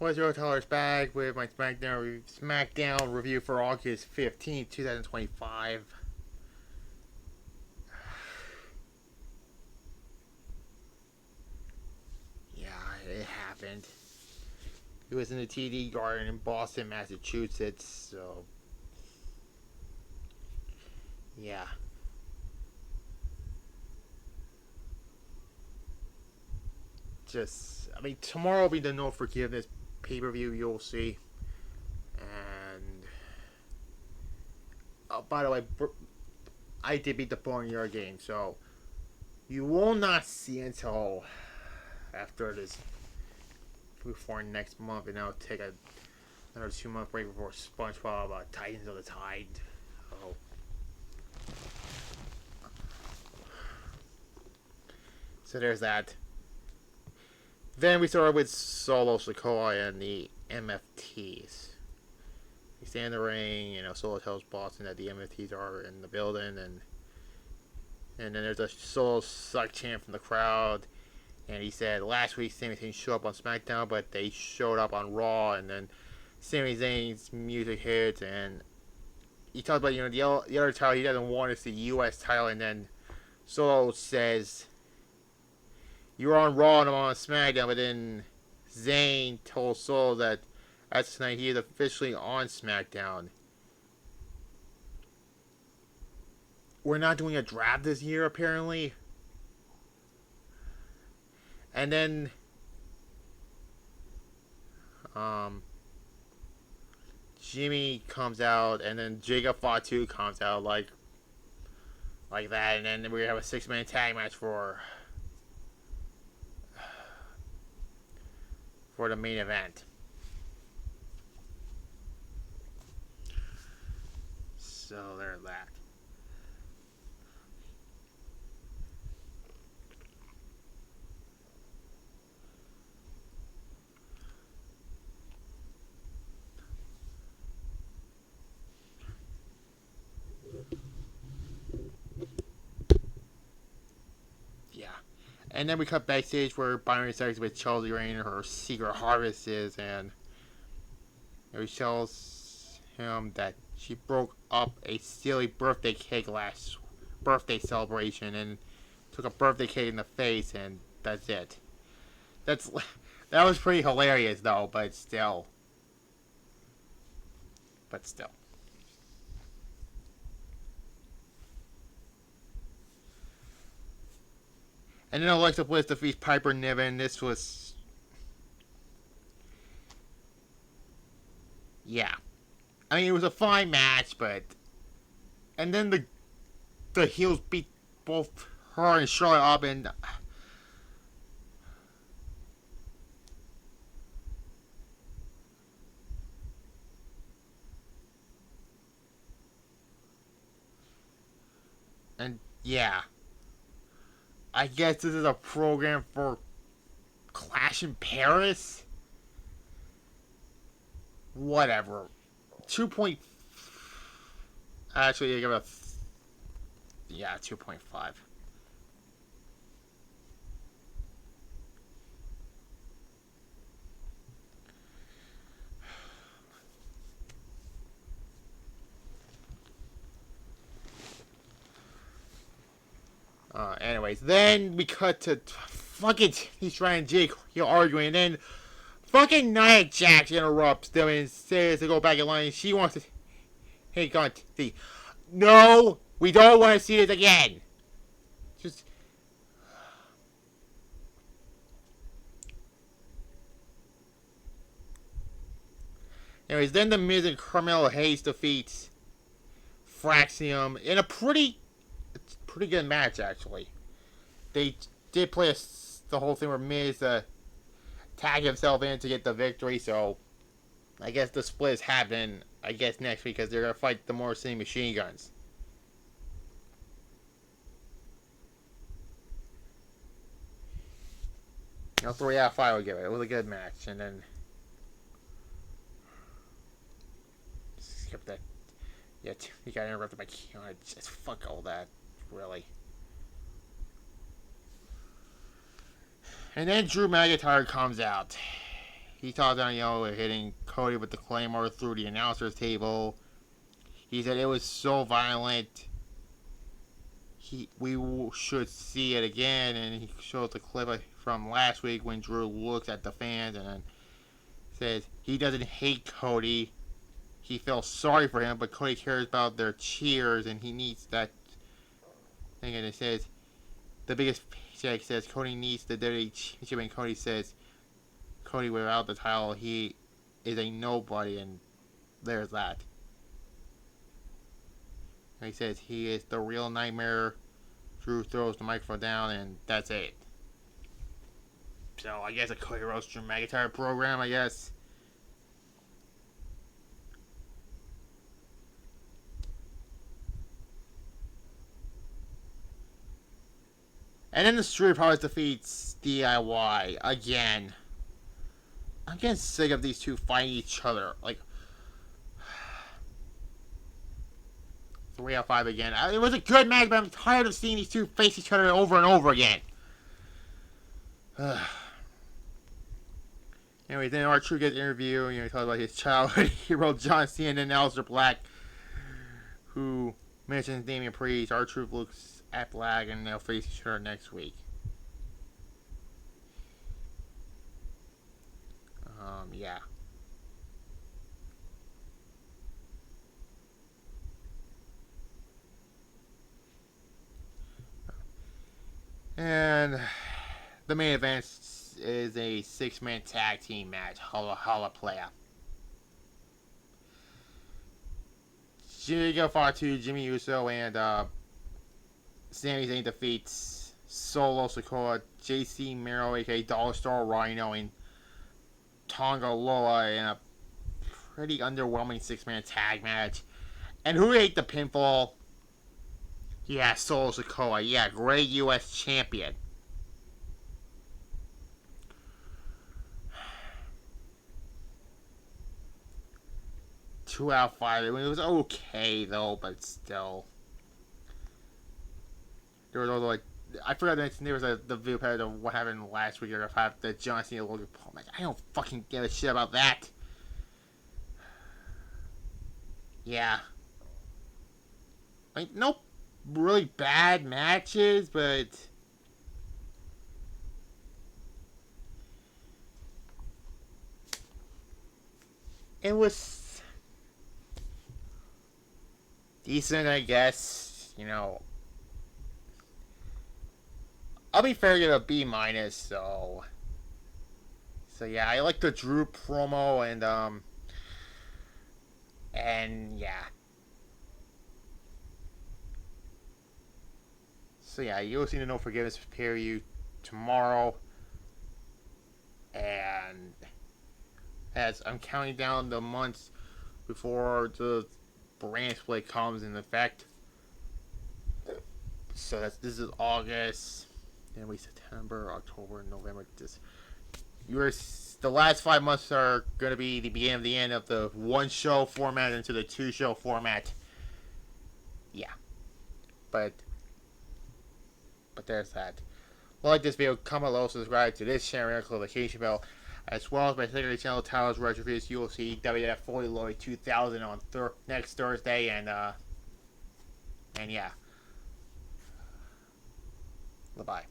What's your dollars back with my SmackDown review for August 15th, 2025. Yeah, it happened. It was in the TD Garden in Boston, Massachusetts, so yeah. Tomorrow will be the No Forgiveness pay-per-view, you'll see. And, by the way, I did beat the Boneyard game, so you will not see until after this, before next month, and I'll take another 2 month break before SpongeBob Titans of the Tide. Oh. So there's that. Then we started with Solo Sikoa and the MFTs. They stand in the ring, Solo tells Boston that the MFTs are in the building, and then there's a Solo suck chant from the crowd. And he said last week Sami Zayn showed up on SmackDown, but they showed up on Raw, and then Sami Zayn's music hits, and he talked about the other title he doesn't want is the U.S. title, and then Solo says, "You're on Raw and I'm on SmackDown," but then Zayn told Solo that as tonight he is officially on SmackDown. We're not doing a draft this year, apparently. And then, Jimmy comes out, and then Jacob Fatu comes out like that, and then we have a 6-man tag match for the main event. So there's that. Yeah. And then we cut backstage where Byron starts with Chelsea Rayner, her secret harvest is, and she tells him that she broke up a silly birthday cake last birthday celebration and took a birthday cake in the face, and that's it. That was pretty hilarious though, but still. And then Alexa Bliss defeats Piper Niven. This was, yeah. I mean, it was a fine match, but and then the heels beat both her and Charlotte up, and yeah. I guess this is a program for Clash in Paris. Whatever. 2. Actually, I give it a 2.5. Anyways, then we cut to fucking he's trying Jake, arguing, and then fucking Nia Jax interrupts them and says to go back in line. She wants to, hey, God, see, no, we don't want to see this again. Just. Anyways, then the Miz and Carmelo Hayes defeats Fraxium in a pretty good match, actually. They did play the whole thing where Miz tagged himself in to get the victory, so I guess the split is happening, I guess, next week because they're going to fight the Motor City Machine Guns. You know, 3 out of 5 would give it. It was a good match, and then skip that. Yeah, he got interrupted by Keon. Just fuck all that, really. And then Drew McIntyre comes out. he talked on, hitting Cody with the Claymore through the announcer's table. He said it was so violent. We should see it again, and he showed the clip from last week when Drew looks at the fans and then says he doesn't hate Cody. He feels sorry for him, but Cody cares about their cheers, and he needs that thing. And it says the biggest paycheck says Cody needs the WWE Championship, and Cody says Cody without the title, he is a nobody, and there's that. And he says he is the real nightmare. Drew throws the microphone down, and that's it. So I guess a Cody Rhodes Drew McIntyre program, I guess. And then the Street Profits defeats DIY again. I'm getting sick of these two fighting each other. Like, 3 out of 5 again. It was a good match, but I'm tired of seeing these two face each other over and over again. Anyway, then R-Truth gets interviewed. He talks about his childhood hero John Cena, and then Aleister Black, who mentions Damian Priest. R-Truth looks at Black, and they'll face each other next week. Yeah. And the main event is a 6-man tag team match. Holla Playa. Jimmy Fatu, Jimmy Uso, and Sami Zayn defeats Solo Sikoa, JC Mero, aka Dollar Store Rhino, and Tonga Loa in a pretty underwhelming 6-man tag match. And who ate the pinfall? Yeah, Solo Sikoa. Yeah, great U.S. champion. Two out of 5. I mean, it was okay though, but still. There was also like, I forgot that there was the video pattern of what happened last week. Of the John Cena Logan Paul match. I don't fucking give a shit about that. Yeah. Like, no really bad matches, but it was decent, I guess. I'll be fair, give it a B minus. So yeah, I like the Drew promo, and yeah. So yeah, you'll see the No Forgiveness pay-per-view tomorrow, and as I'm counting down the months before the brand split comes in effect. So this is August, then we September, October, November. The last 5 months are going to be the beginning of the end of the 1-show format into the 2-show format. Yeah, but there's that. Like this video, comment below, subscribe to this channel, and click the notification bell, as well as my secondary channel, Tyler's Retro Reviews. You will see WWF Fully Loaded 2000 on next Thursday, and yeah. Bye-bye.